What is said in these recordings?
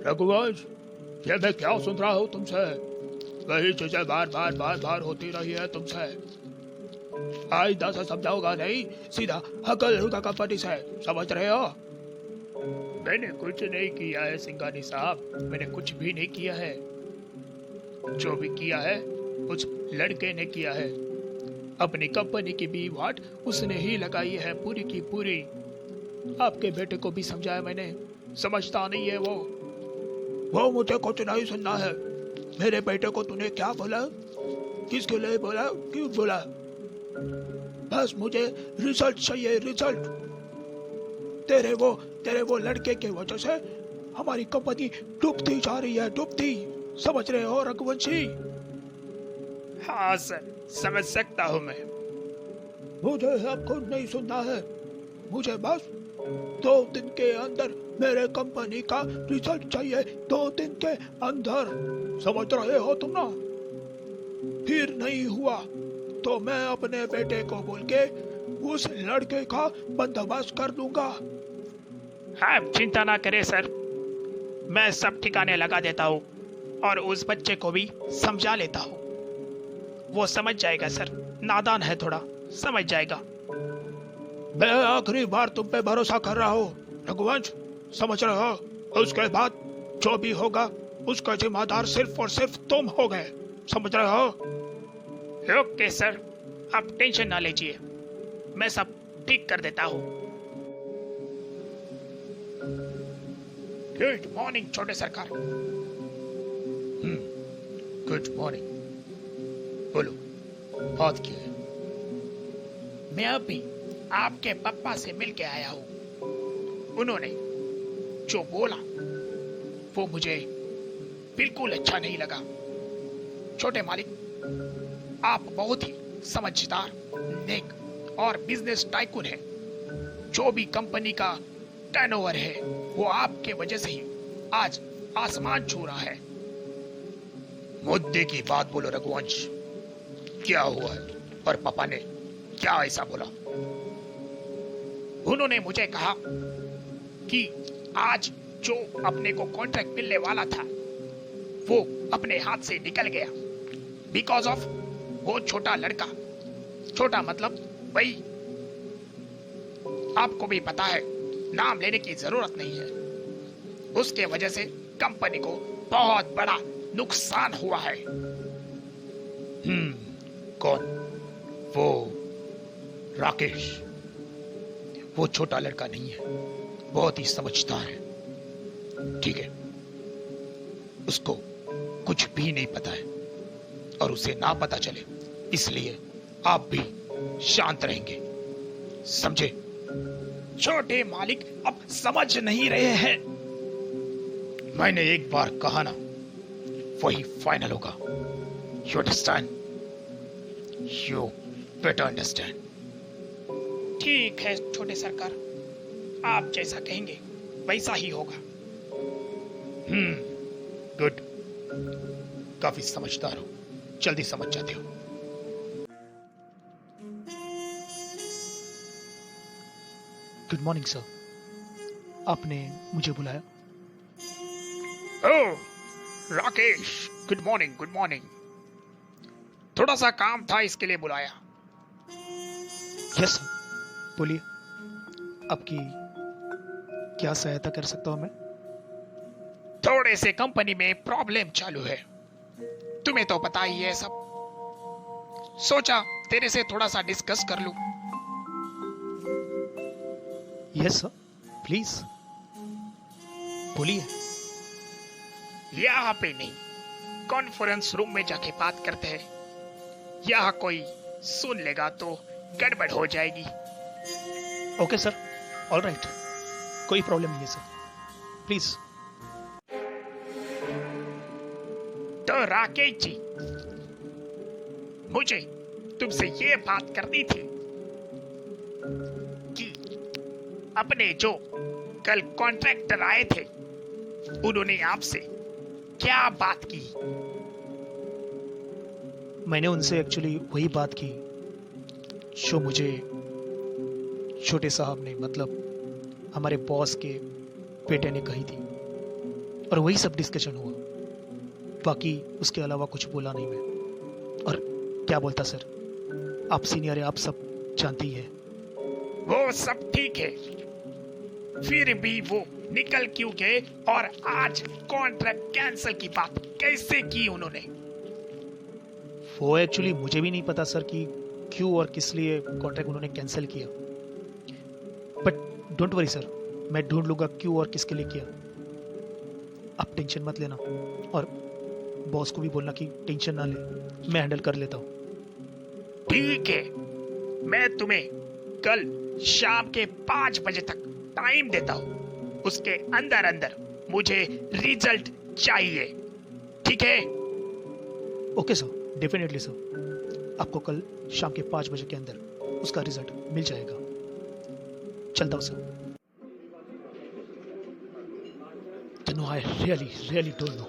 रघुवंश, ये मैं क्या सुन रहा हूँ तुमसे? वही चीजें बार बार बार बार होती रही है तुमसे। आइंदा से समझाओगा नहीं, सीधा हकल होगा कंपनी से, समझ रहे हो? मैंने कुछ नहीं किया है सिंघानी साहब, मैंने कुछ भी नहीं किया है। जो भी किया है उस लड़के ने किया है। अपनी कंपनी की भी वाट उसने ही लगाई है पूरी की पूरी। आपके बेटे को भी समझाया मैंने, समझता नहीं है वो मुझे कुछ नहीं सुनना है। मेरे बेटे को तूने क्या बोला, किसके लिए बोला, क्यों बोला? बस मुझे रिजल्ट चाहिए, रिजल्ट। तेरे वो लड़के के वजह से हमारी कंपनी डूबती जा रही है, डूबती। समझ रहे हो रघुवंशी? हाँ सर, समझ सकता हूँ मैं। मुझे अब कुछ नहीं सुनना है। मुझे बस 2 दिन के अंदर मेरे कंपनी का रिजल्ट चाहिए, 2 दिन के अंदर। समझ रहे हो तुम ना? फिर नहीं हुआ तो मैं अपने बेटे को बोल के उस लड़के का बंदोबस्त कर दूंगा। आप चिंता ना करें सर, मैं सब ठिकाने लगा देता हूँ और उस बच्चे को भी समझा लेता हूँ। वो समझ जाएगा सर, नादान है थोड़ा, समझ जाएगा। मैं आखिरी बार तुम पे भरोसा कर रहा हूँ रघुवंश, समझ रहे हो? उसके बाद जो भी होगा उसका जिम्मेदार सिर्फ और सिर्फ तुम हो गए, समझ रहे हो? ओके सर, आप टेंशन ना लीजिए, मैं सब ठीक कर देता हूँ। गुड मॉर्निंग छोटे सरकार। Good morning. बोलो, बात क्या है? मैं अभी आपके पापा से मिल के आया हूँ। उन्होंने जो बोला वो मुझे बिल्कुल अच्छा नहीं लगा। छोटे मालिक, आप बहुत ही समझदार, नेक और बिजनेस टाइकून हैं। जो भी कंपनी का टर्नओवर है वो आपके वजह से ही आज आसमान छू रहा है। मुद्दे की बात बोलो रघुवंश, क्या हुआ है? और पापा ने क्या ऐसा बोला? उन्होंने मुझे कहा कि आज जो अपने को कॉन्ट्रैक्ट मिलने वाला था वो अपने हाथ से निकल गया बिकॉज ऑफ वो छोटा लड़का। छोटा मतलब वही, आपको भी पता है, नाम लेने की जरूरत नहीं है। उसके वजह से कंपनी को बहुत बड़ा नुकसान हुआ है। कौन? वो राकेश? वो छोटा लड़का नहीं है, बहुत ही समझदार है। ठीक है, उसको कुछ भी नहीं पता है और उसे ना पता चले, इसलिए आप भी शांत रहेंगे, समझे? छोटे मालिक अब समझ नहीं रहे हैं। मैंने एक बार कहा ना, वही फाइनल होगा। You understand? You better understand. ठीक है छोटे सरकार, आप जैसा कहेंगे वैसा ही होगा। गुड, काफी समझदार हो, जल्दी समझ जाते हो। गुड मॉर्निंग सर, आपने मुझे बुलाया? Oh Rakesh, good morning, good morning. थोड़ा सा काम था इसके लिए बुलाया। यस सर, बोलिए, आपकी क्या सहायता कर सकता हूं मैं? थोड़े से कंपनी में प्रॉब्लम चालू है, तुम्हें तो पता ही है सब। सोचा तेरे से थोड़ा सा डिस्कस कर लूं। यस सर, प्लीज बोलिए। यहाँ पे नहीं, कॉन्फ्रेंस रूम में जाके बात करते हैं। यहाँ कोई सुन लेगा तो गड़बड़ हो जाएगी। ओके सर, ऑल राइट, कोई प्रॉब्लम नहीं है सर, प्लीज। तो राकेश जी, मुझे तुमसे ये बात करनी थी कि अपने जो कल कॉन्ट्रैक्टर आए थे उन्होंने आपसे क्या बात की? मैंने उनसे एक्चुअली वही बात की जो मुझे छोटे साहब ने, मतलब हमारे बॉस के बेटे ने कही थी। और वही सब डिस्कशन हुआ। बाकी उसके अलावा कुछ बोला नहीं मैं। और क्या बोलता सर, आप सीनियर है, आप सब जानती है। वो सब ठीक है, फिर भी वो निकल क्यों गए और आज कॉन्ट्रैक्ट कैंसिल की बात कैसे की उन्होंने? वो एक्चुअली मुझे भी नहीं पता सर कि क्यों और किस लिए कॉन्ट्रैक्ट उन्होंने कैंसिल किया। बट डोंट वरी सर, मैं ढूंढ लूंगा क्यों और किसके लिए किया। आप टेंशन मत लेना, और बॉस को भी बोलना कि टेंशन ना ले, मैं हैंडल कर लेता हूँ। ठीक है, मैं तुम्हें कल शाम के 5 बजे तक टाइम देता हूँ। उसके अंदर अंदर मुझे रिजल्ट चाहिए, ठीक है? Okay sir, definitely sir. आपको कल शाम के 5 बजे के अंदर उसका रिजल्ट मिल जाएगा। चलता हूँ sir. I really don't know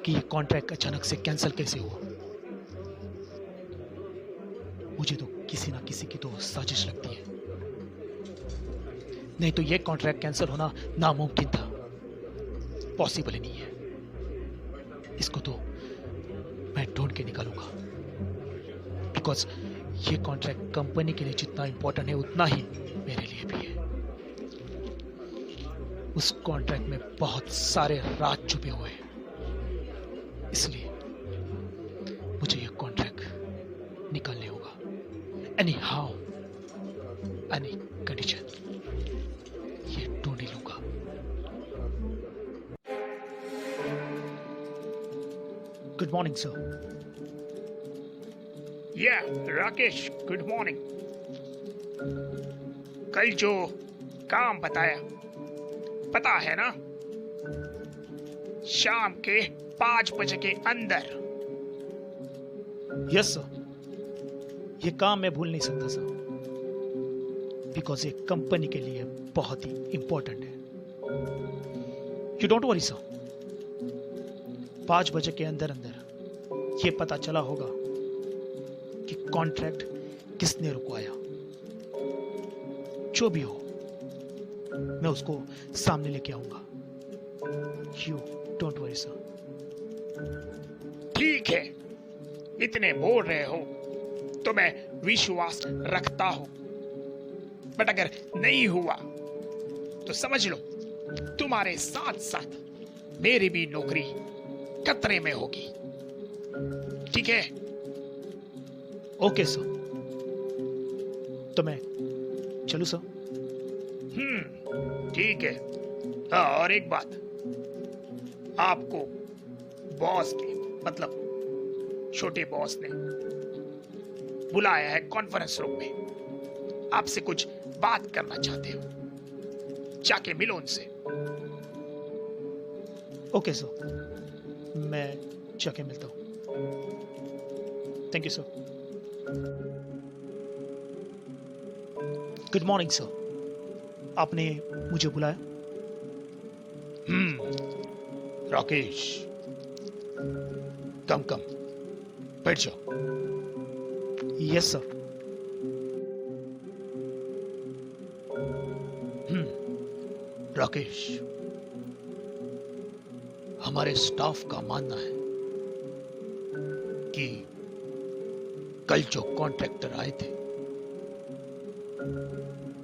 कि ये कॉन्ट्रैक्ट अचानक से कैंसिल कैसे हुआ। मुझे तो किसी ना किसी की तो साजिश लगती है, नहीं तो ये कॉन्ट्रैक्ट कैंसिल होना नामुमकिन था, पॉसिबल ही नहीं है। इसको तो मैं ढूंढ के निकालूंगा, बिकॉज ये कॉन्ट्रैक्ट कंपनी के लिए जितना इंपॉर्टेंट है उतना ही मेरे लिए भी है। उस कॉन्ट्रैक्ट में बहुत सारे राज छुपे हुए हैं, इसलिए मुझे ये कॉन्ट्रैक्ट निकालने होगा। एनी हाउ, एनी कंडीशन, ये ढूंढ ही लूंगा। Good morning sir. या राकेश, गुड मॉर्निंग। कल जो काम बताया पता है ना? शाम के 5 बजे के अंदर। यस सर, ये काम मैं भूल नहीं सकता सर, बिकॉज ये कंपनी के लिए बहुत ही इंपॉर्टेंट है। यू डोंट वरी सर, 5 बजे के अंदर अंदर ये पता चला होगा कि कॉन्ट्रैक्ट किसने रुकवाया। जो भी हो, मैं उसको सामने लेके आऊंगा। You don't worry sir. ठीक है, इतने बोल रहे हो तो मैं विश्वास रखता हूं, बट अगर नहीं हुआ तो समझ लो तुम्हारे साथ साथ मेरी भी नौकरी खतरे में होगी, ठीक है? ओके सर, तो मैं चलूं सर? ठीक है। हाँ, और एक बात, आपको बॉस के मतलब छोटे बॉस ने बुलाया है कॉन्फ्रेंस रूम में, आपसे कुछ बात करना चाहते हो, जाके मिलो उनसे। ओके सर, मैं जाके मिलता हूं। Thank you sir. Good morning sir, आपने मुझे बुलाया? राकेश, कम बैठ जाओ। Yes sir. राकेश, हमारे स्टाफ का मानना है कि कल जो कॉन्ट्रैक्टर आए थे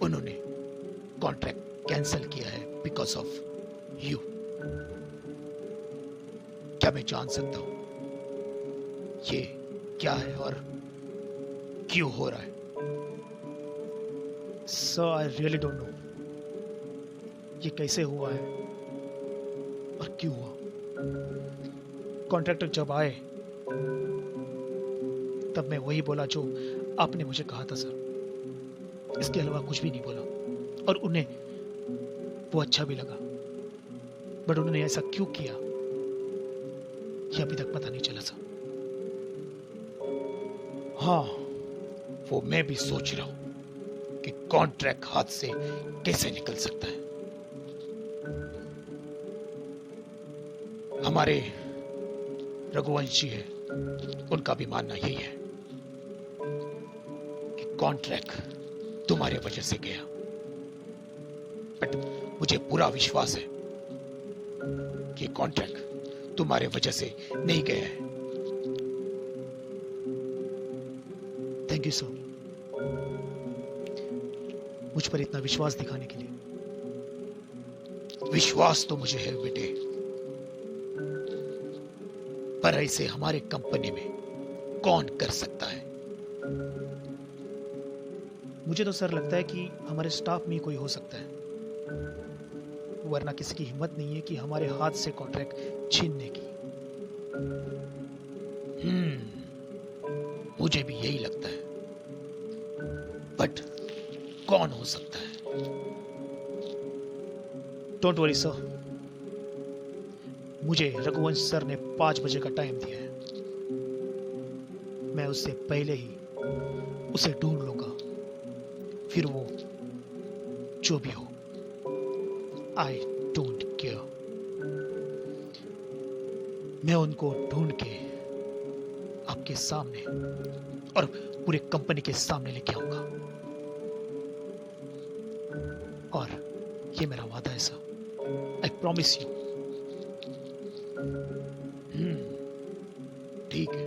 उन्होंने कॉन्ट्रैक्ट कैंसिल किया है बिकॉज ऑफ यू। क्या मैं जान सकता हूं ये क्या है और क्यों हो रहा है? Sir, I really don't know ये कैसे हुआ है और क्यों हुआ। कॉन्ट्रैक्टर जब आए तब मैं वही बोला जो आपने मुझे कहा था सर, इसके अलावा कुछ भी नहीं बोला, और उन्हें वो अच्छा भी लगा। बट उन्होंने ऐसा क्यों किया ये अभी तक पता नहीं चला सर। हाँ, वो मैं भी सोच रहा हूं कि कॉन्ट्रैक्ट हाथ से कैसे निकल सकता है। हमारे रघुवंशी है, उनका भी मानना यही है कि कॉन्ट्रैक्ट तुम्हारे वजह से गया। बट मुझे पूरा विश्वास है ये कॉन्ट्रैक्ट तुम्हारे वजह से नहीं गया है। थैंक यू सर, मुझ पर इतना विश्वास दिखाने के लिए। विश्वास तो मुझे है बेटे, पर ऐसे हमारे कंपनी में कौन कर सकता है? मुझे तो सर लगता है कि हमारे स्टाफ में ही कोई हो सकता है, वरना किसी की हिम्मत नहीं है कि हमारे हाथ से कॉन्ट्रैक्ट छीनने की। मुझे भी यही लगता है, बट कौन हो सकता है? डोंट वरी सर, मुझे रघुवंश सर ने 5 बजे का टाइम दिया है। मैं उससे पहले ही उसे ढूंढ लूंगा, फिर वो जो भी हो, आई डोंट केयर। मैं उनको ढूंढ के आपके सामने और पूरे कंपनी के सामने लेके आऊंगा, और ये मेरा वादा है सर, आई प्रॉमिस यू। ठीक है,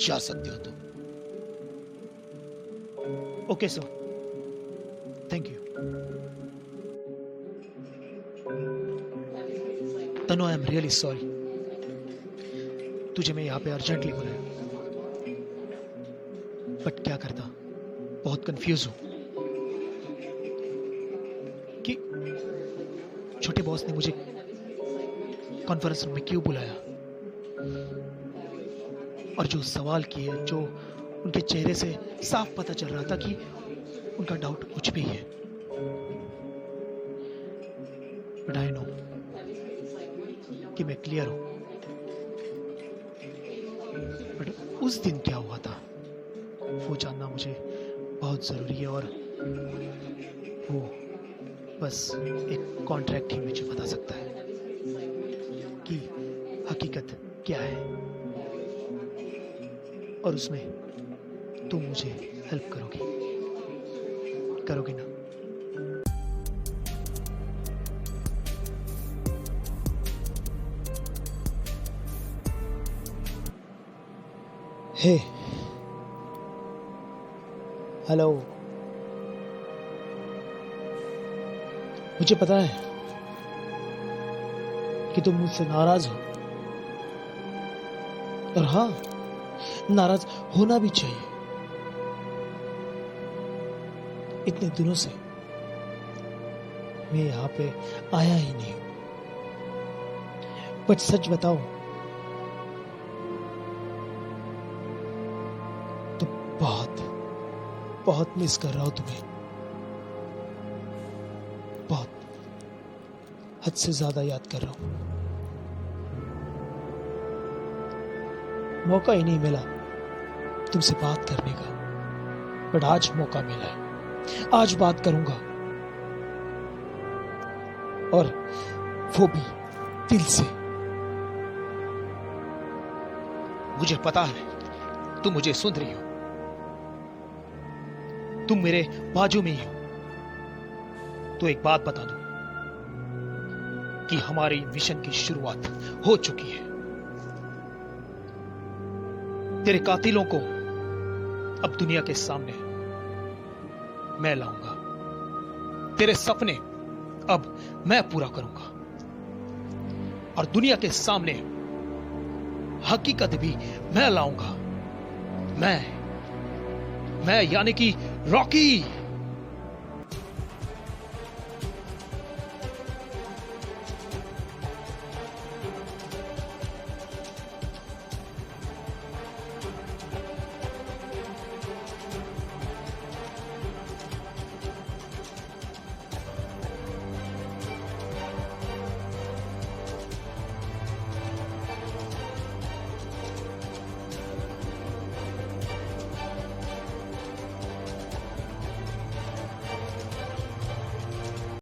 जा सकते हो तुम। Okay sir, thank you. Tanu, I am really sorry, तुझे मैं यहाँ पे अर्जेंटली बुलाया, बट क्या करता, बहुत कंफ्यूज हूं कि छोटे बॉस ने मुझे कॉन्फ्रेंस रूम में क्यों बुलाया, और जो सवाल किए, जो उनके चेहरे से साफ पता चल रहा था कि उनका डाउट कुछ भी है। बट आई नो कि मैं क्लियर हूं, बट उस दिन क्या हुआ था वो जानना मुझे बहुत जरूरी है, और वो बस एक कॉन्ट्रैक्ट ही मुझे बता सकता है कि हकीकत क्या है, और उसमें तुम मुझे हेल्प करोगी ना? हे, हेलो, मुझे पता है कि तुम मुझसे नाराज हो, और हाँ, नाराज होना भी चाहिए। इतने दिनों से मैं यहाँ पे आया ही नहीं, बट सच बताओ तो बहुत मिस कर रहा हूं तुम्हें, बहुत हद से ज्यादा याद कर रहा हूं। मौका ही नहीं मिला तुमसे बात करने का, बट आज मौका मिला है, आज बात करूंगा, और वो भी दिल से। मुझे पता है तुम मुझे सुन रही हो, तुम मेरे बाजू में ही हो। तो एक बात बता दूं कि हमारी मिशन की शुरुआत हो चुकी है। तेरे कातिलों को अब दुनिया के सामने मैं लाऊंगा, तेरे सपने अब मैं पूरा करूंगा, और दुनिया के सामने हकीकत भी मैं लाऊंगा। मैं यानी कि रॉकी।